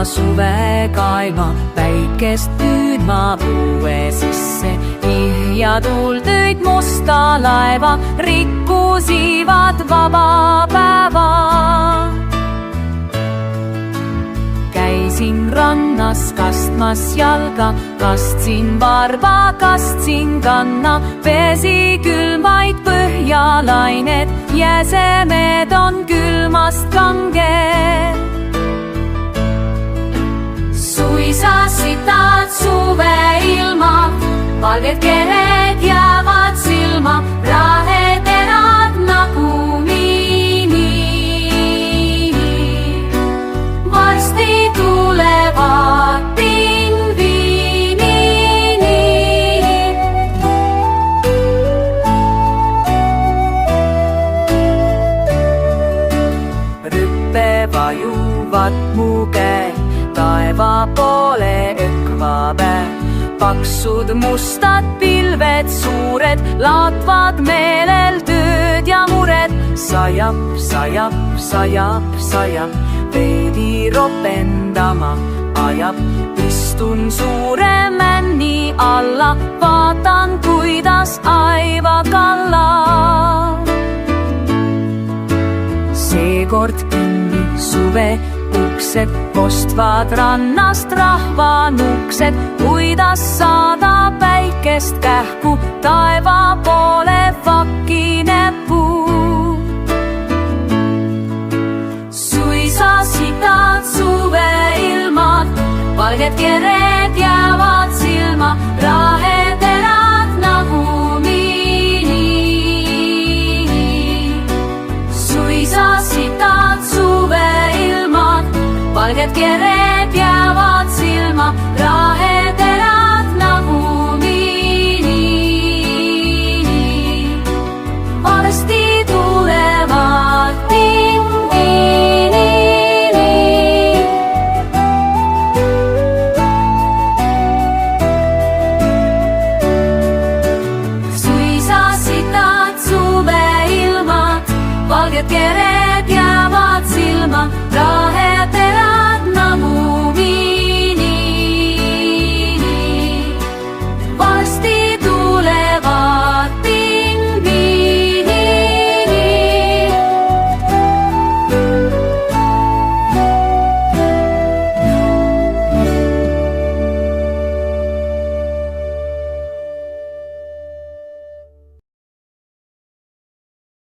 suve kaima, päikest püüdma põue sisse. Ihjatuul tõid musta laeva, rikkusivad vaba päeva. Käisin rannas kastmas jalga, kastsin varba, kastsin kanna, pesi külmaid põhjalained, jäsemed on külmast kanged. Suisa sitad suve ilma, valged kered jäävad silma, raheterad nagu miini. Varsti tulevad pingviinini. Rüppe vajuvad mu käe, taeva poole ökva päe. Paksud mustad pilved suured, laotvad meelel tööd ja mured. Sajab, sajab, sajab, sajab, veidi ropendama ajab. Istun suure männi alla, vaatan, kuidas aiva kallab. Seekord kinni suve uksed, kostvad rannast rahvanuksed, kuidas saada päikest kähku, taeva poole vakineb puu. Suisa sitad suve ilmad, valged kered jäävad silma, raheterad nagu miini. Suisa sitad suve ilmad, valged kered jäävad silma, raheterad nagu miini. Varsti tulevad pingviinini. Suisa sitad suve ilmad, valged kered